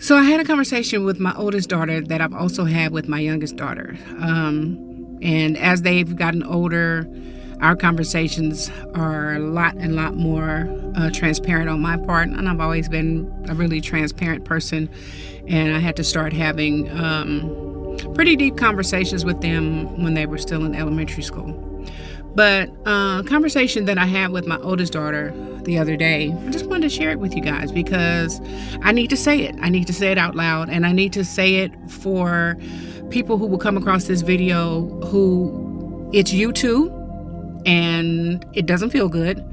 So I had a conversation with my oldest daughter that I've also had with my youngest daughter. And as they've gotten older, our conversations are a lot more transparent on my part. And I've always been a really transparent person. And I had to start having pretty deep conversations with them when they were still in elementary school. But a conversation that I had with my oldest daughter the other day, I just wanted to share it with you guys because I need to say it. I need to say it out loud, and I need to say it for people who will come across this video who it's you too, and it doesn't feel good,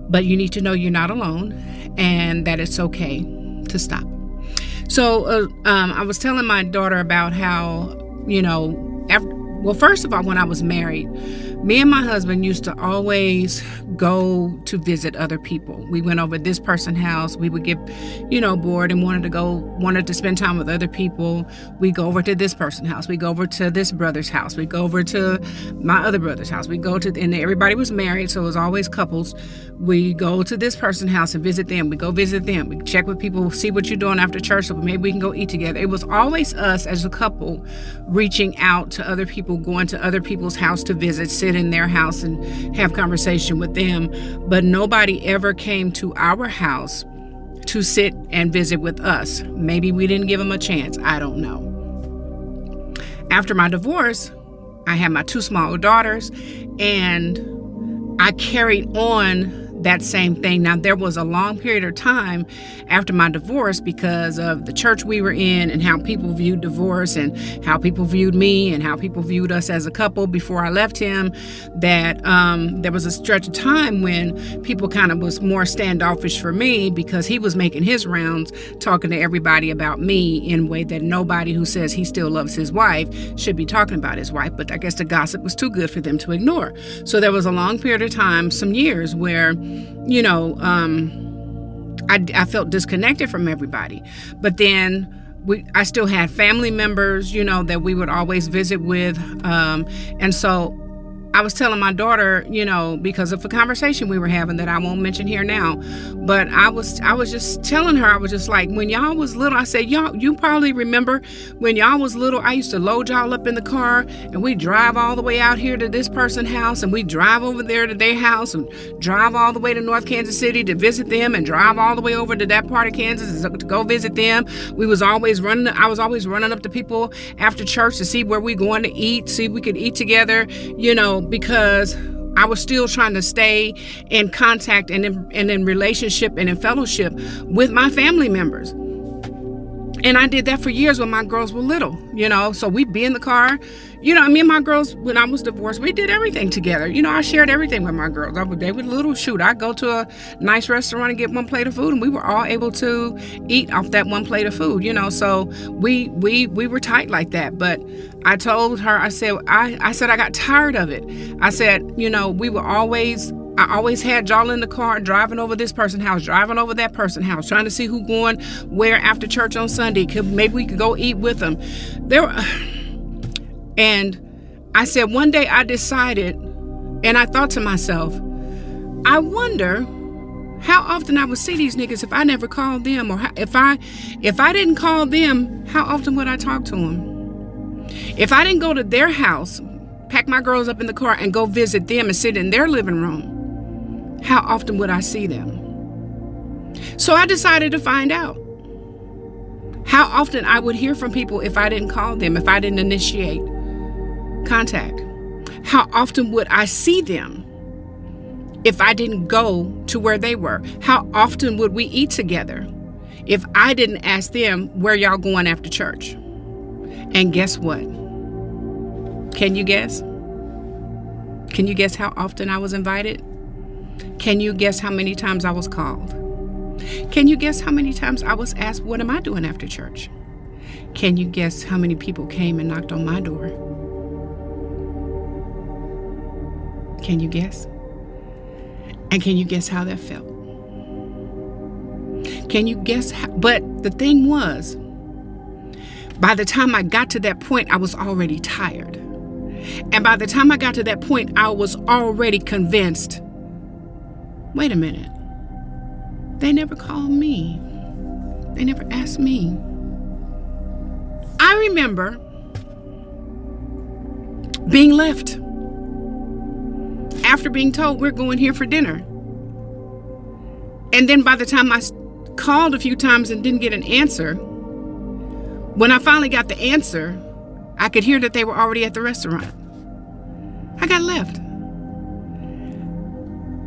but you need to know you're not alone and that it's okay to stop. So I was telling my daughter about how, first of all, when I was married, me and my husband used to always go to visit other people. We went over this person's house. We would get, bored and wanted to spend time with other people. We go over to this person's house. We go over to this brother's house. We go over to my other brother's house. And everybody was married, so it was always couples. We go to this person's house and visit them. We go visit them. We check with people, see what you're doing after church, so maybe we can go eat together. It was always us as a couple reaching out to other people, going to other people's house to visit, sit in their house and have conversation with them. But nobody ever came to our house to sit and visit with us. Maybe we didn't give them a chance. I don't know. After my divorce, I had my two small daughters, and I carried on that same thing. Now, there was a long period of time after my divorce because of the church we were in and how people viewed divorce and how people viewed me and how people viewed us as a couple before I left him, that there was a stretch of time when people kind of was more standoffish for me because he was making his rounds talking to everybody about me in a way that nobody who says he still loves his wife should be talking about his wife. But I guess the gossip was too good for them to ignore. So there was a long period of time, some years, where I felt disconnected from everybody. But then I still had family members, that we would always visit with. And so I was telling my daughter, because of a conversation we were having that I won't mention here now, but I was just telling her, I was just like, when y'all was little, I said, you probably remember when y'all was little, I used to load y'all up in the car and we drive all the way out here to this person's house and we drive over there to their house and drive all the way to North Kansas City to visit them and drive all the way over to that part of Kansas to go visit them. I was always running up to people after church to see where we going to eat, see if we could eat together, because I was still trying to stay in contact and in relationship and in fellowship with my family members. And I did that for years when my girls were little, so we'd be in the car. Me and my girls, when I was divorced, we did everything together. I shared everything with my girls. They were little. I'd go to a nice restaurant and get one plate of food, and we were all able to eat off that one plate of food, so we were tight like that. But I told her, I said I got tired of it. I said, I always had y'all in the car driving over this person's house, driving over that person's house, trying to see who going where after church on Sunday. Maybe we could go eat with them. And I said, one day I decided, and I thought to myself, I wonder how often I would see these niggas if I never called them, or if I didn't call them, how often would I talk to them? If I didn't go to their house, pack my girls up in the car and go visit them and sit in their living room, how often would I see them? So I decided to find out how often I would hear from people if I didn't call them, if I didn't initiate contact. How often would I see them if I didn't go to where they were? How often would we eat together if I didn't ask them, where y'all going after church? And guess what? Can you guess? Can you guess how often I was invited? Can you guess how many times I was called? Can you guess how many times I was asked, what am I doing after church? Can you guess how many people came and knocked on my door? Can you guess? And can you guess how that felt? Can you guess how? But the thing was, by the time I got to that point, I was already tired. And by the time I got to that point, I was already convinced, wait a minute, they never called me. They never asked me. I remember being left after being told we're going here for dinner. And then by the time I called a few times and didn't get an answer, when I finally got the answer, I could hear that they were already at the restaurant. I got left.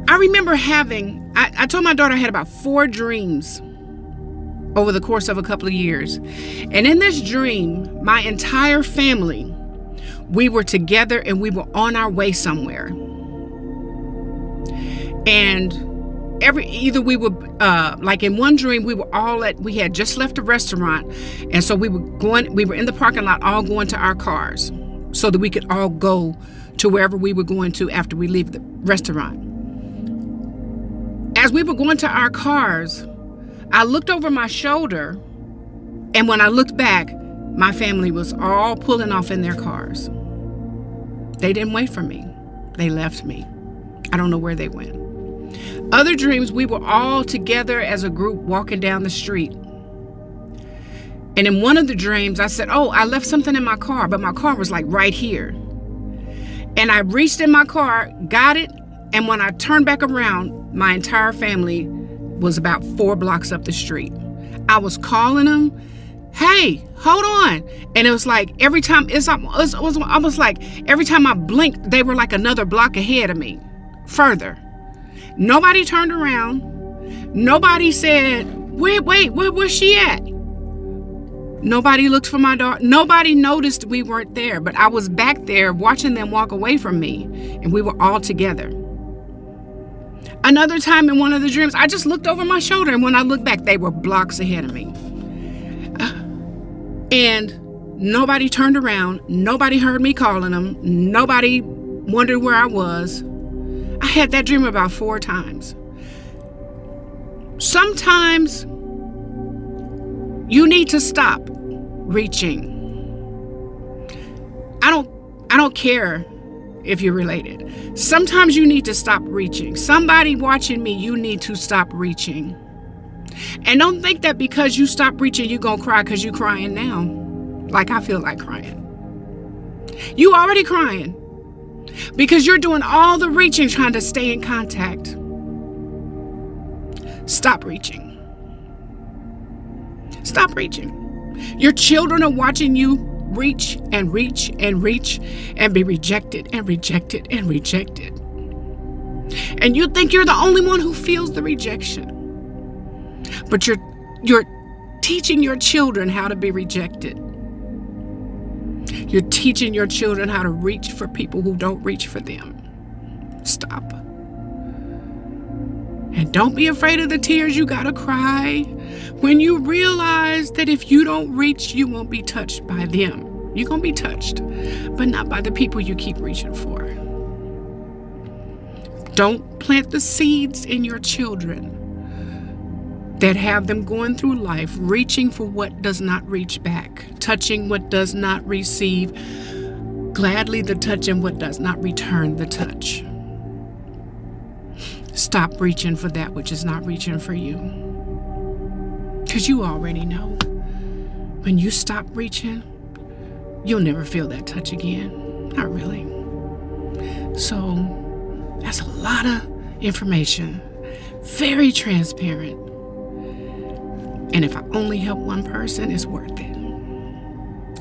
I remember I told my daughter I had about 4 dreams over the course of a couple of years. And in this dream, my entire family, we were together and we were on our way somewhere. And we were like in one dream, we had just left a restaurant. And so we were in the parking lot, all going to our cars so that we could all go to wherever we were going to after we leave the restaurant. As we were going to our cars, I looked over my shoulder, and when I looked back, my family was all pulling off in their cars. They didn't wait for me. They left me. I don't know where they went. Other dreams, we were all together as a group walking down the street. And in one of the dreams, I said, oh, I left something in my car, but my car was like right here. And I reached in my car, got it, and when I turned back around, my entire family was about 4 blocks up the street. I was calling them, hey, hold on. And it was like every time, it was almost like every time I blinked, they were like another block ahead of me, further. Nobody turned around. Nobody said, where's she at? Nobody looked for my daughter. Nobody noticed we weren't there, but I was back there watching them walk away from me, and we were all together. Another time in one of the dreams, I just looked over my shoulder, and when I looked back, they were blocks ahead of me. And nobody turned around. Nobody heard me calling them. Nobody wondered where I was. I had that dream about 4 times. Sometimes you need to stop reaching. I don't care if you're related. Sometimes you need to stop reaching. Somebody watching me, you need to stop reaching. And don't think that because you stop reaching, you're going to cry because you're crying now. Like I feel like crying. You already crying because you're doing all the reaching trying to stay in contact. Stop reaching. Stop reaching. Your children are watching you reach and reach and reach and be rejected and rejected and rejected. And you think you're the only one who feels the rejection. But you're teaching your children how to be rejected. You're teaching your children how to reach for people who don't reach for them. Stop. And don't be afraid of the tears you gotta cry when you realize that if you don't reach, you won't be touched by them. You're gonna be touched, but not by the people you keep reaching for. Don't plant the seeds in your children that have them going through life, reaching for what does not reach back, touching what does not receive, gladly the touch and what does not return the touch. Stop reaching for that which is not reaching for you. Because you already know. When you stop reaching, you'll never feel that touch again. Not really. So, that's a lot of information. Very transparent. And if I only help one person, it's worth it.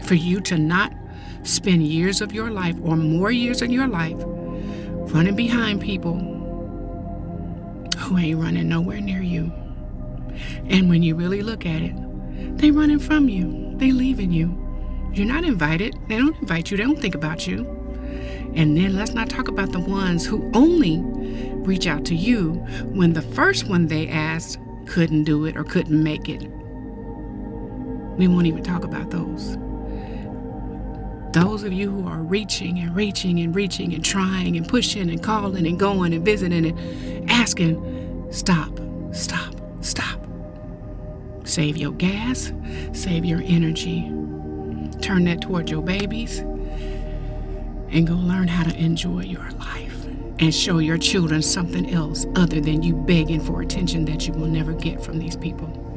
For you to not spend years of your life or more years in your life running behind people who ain't running nowhere near you. And when you really look at it, they running from you. They leaving you. You're not invited. They don't invite you. They don't think about you. And then let's not talk about the ones who only reach out to you when the first one they asked couldn't do it or couldn't make it. We won't even talk about those. Those of you who are reaching and reaching and reaching and trying and pushing and calling and going and visiting and asking, stop, stop, stop. Save your gas, save your energy. Turn that toward your babies and go learn how to enjoy your life and show your children something else other than you begging for attention that you will never get from these people.